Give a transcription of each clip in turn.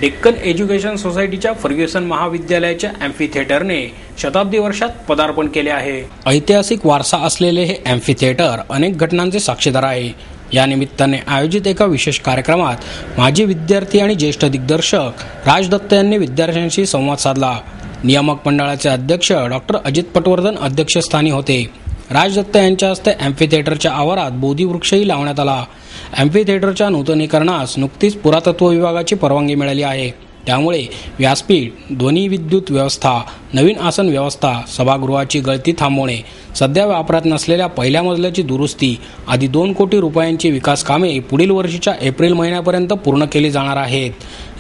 Deccan education सोसायटीच्या Fergusson महाविद्यालयाच्या amphi थिएटरने शताब्दी वर्षात पदार्पण केले आहे. ऐतिहासिक वारसा असलेले हे ॲम्फी थिएटर अनेक घटनांचे साक्षीदार आहे. या निमित्ताने आयोजित एका विशेष कार्यक्रमात माजी विद्यार्थी आणि ज्येष्ठ दिग्दर्शक राज दत्त यांनी विद्यार्थ्यांशी संवाद साधला. नियामक मंडळाचे अध्यक्ष डॉक्टर अजित पटवर्धन अध्यक्षस्थानी होते. राज दत्त यांच्या हस्ते ॲम्फी थिएटरच्या आवारात बोधिवृक्षही लावण्यात आला. ॲम्फी थिएटरच्या नूतनीकरणास नुकतीच पुरातत्व विभागाची परवानगी मिळाली आहे. त्यामुळे व्यासपीठ, ध्वनी विद्युत व्यवस्था, नवीन आसन व्यवस्था, सभागृहाची गळती थांबवणे, सध्या वापरात नसलेल्या पहिल्या मजल्याची दुरुस्ती आदी 2 कोटी रुपयांची विकास कामे पुढील वर्षीच्या एप्रिल महिन्यापर्यंत पूर्ण केली जाणार आहेत.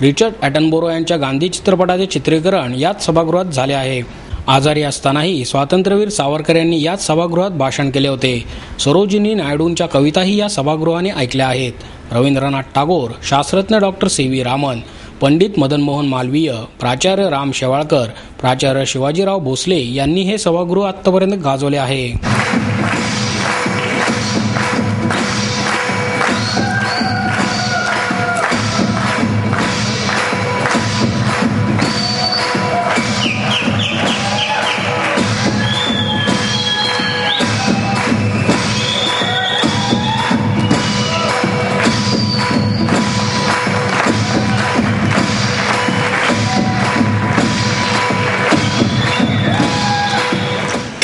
रिचर्ड ॲटनबरो यांच्या गांधी चित्रपटाचे चित्रीकरण याच सभागृहात झाले आहे. आजारी असतानाही स्वातंत्र्यवीर सावरकर यांनी याच सभागृहात भाषण केले होते. सरोजिनी नायडूंच्या कविताही या सभागृहाने ऐकल्या आहेत. रवींद्रनाथ टागोर, शास्त्रज्ञ डॉक्टर सी.व्ही. रामन, पंडित मदन मोहन मालवीय, प्राचार्य राम शेवाळकर, प्राचार्य शिवाजीराव भोसले यांनी हे सभागृह आत्तापर्यंत गाजवले आहे.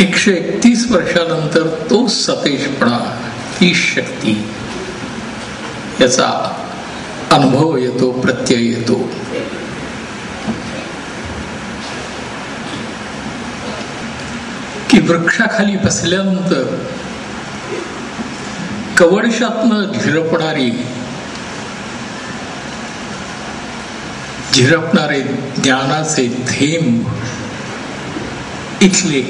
एकशे 31 वर्षानंतर तो सतेजपणा, ती शक्ती, याचा अनुभव येतो, प्रत्यय येतो. की वृक्षाखाली बसल्यानंतर कवडशातनं झिरपणारे ज्ञानाचे थेंब इथले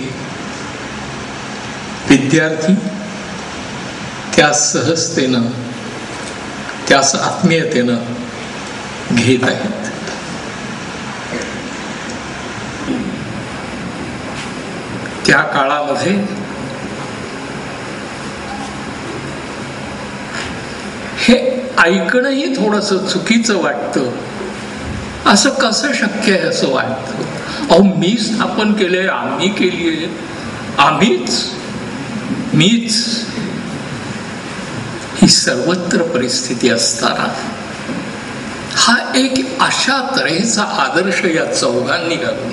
विद्यार्थी त्या सहजतेनं, त्याच आत्मीयतेनं घेत आहेत. त्या काळामध्ये हे ऐकणंही थोडंसं चुकीचं वाटतं. असं कसं शक्य आहे असं वाटतं. अहो, मी स्थापन केले, आम्ही केली, मीच ही सर्वत्र परिस्थिती असताना हा एक अशा तऱ्हेचा आदर्श या चौघांनी घालून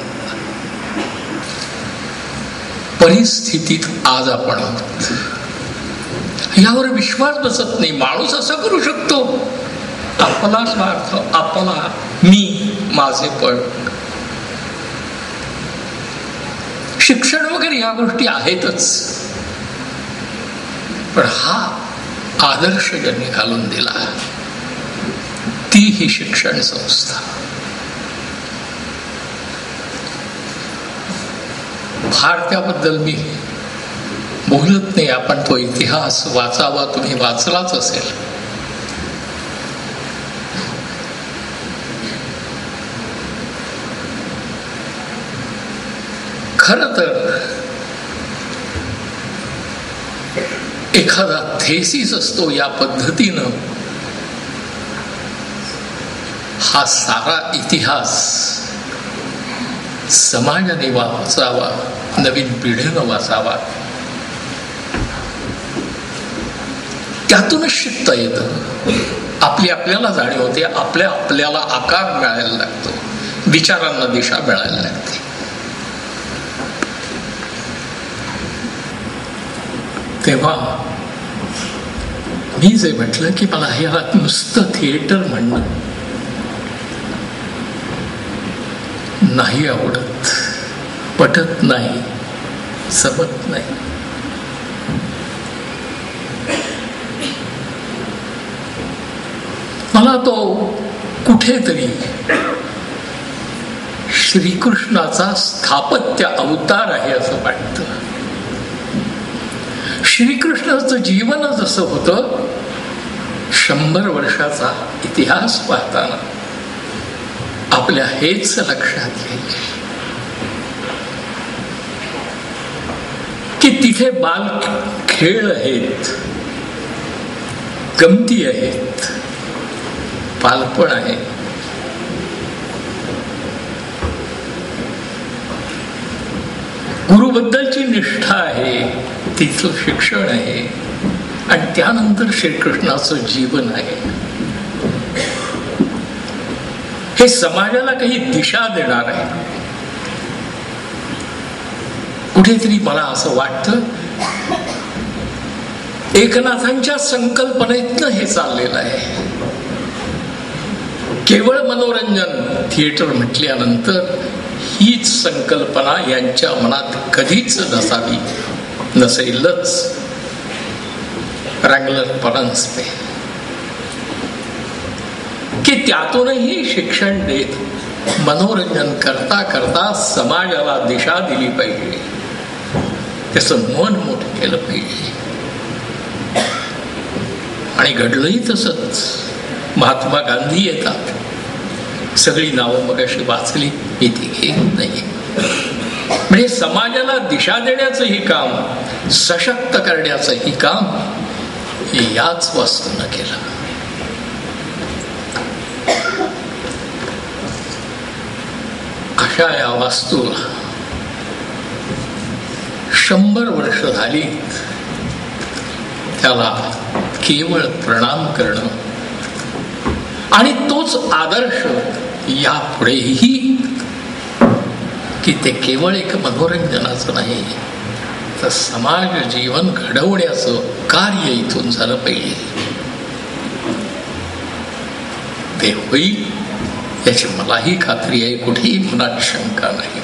परिस्थितीत आज आपण आहोत. यावर विश्वास बसत नाही. माणूस असं करू शकतो. आपला स्वार्थ, आपला मी, माझेपण. शिक्षण वगैरे या गोष्टी आहेतच, पण हा आदर्श ज्यांनी घालून दिला ती ही शिक्षण संस्था. फार त्याबद्दल मी बोलत नाही. आपण तो इतिहास वाचावा, तुम्ही वाचलाच असेल. खरं तर एखादा थेसिस असतो या पद्धतीनं हा सारा इतिहास समाजाने वाचावा, नवीन पिढीनं वाचावा. त्यातूनच शिकता येतं. आपल्याला जाणीव होते. आपल्याला आकार मिळायला लागतो, विचारांना दिशा मिळायला लागते. तेव्हा मी जे म्हटलं की मला हे नुसतं थिएटर म्हणणं नाही आवडत, पटत नाही, जमत नाही. मला तो कुठेतरी श्रीकृष्णाचा स्थापत्य अवतार आहे असं वाटतं. श्रीकृष्णाचं जीवनच असं होतं. 100 वर्षाचा इतिहास पाहताना आपल्या हेच लक्षात येईल की तिथे बाल खेळ आहेत, गमती आहेत, बालपण आहे. गुरुबद्दलची निष्ठा आहे, तिथलं शिक्षण आहे, आणि त्यानंतर श्रीकृष्णाचं जीवन आहे. हे समाजाला काही दिशा देणार आहे. कुठेतरी मला असं वाटतं एकनाथांच्या संकल्पनेतनं हे चाललेलं आहे. केवळ मनोरंजन थिएटर म्हटल्यानंतर हीच संकल्पना यांच्या मनात कधीच नसावी, नसेलच. रंगलर परंस्पे की त्यातूनही शिक्षण देत मनोरंजन करता करता समाजाला दिशा दिली पाहिजे, त्याचं मन मोठं केलं पाहिजे. आणि घडलंही तसंच. महात्मा गांधी येतात, सगळी नावं मग अशी वाचली, मी ती घेत नाही. म्हणजे समाजाला दिशा देण्याचंही काम, सशक्त करण्याचंही काम याच वस्तूनं केलं. अशा या वास्तूला 100 वर्ष झाली. त्याला केवळ प्रणाम करणं आणि तोच आदर्श यापुढेही, की ते केवळ एक मनोरंजनाचं नाही, तर समाज जीवन घडवण्याचं कार्य इथून झालं पाहिजे. ते होईल याची मलाही खात्री आहे, कुठेही मनात शंका नाही.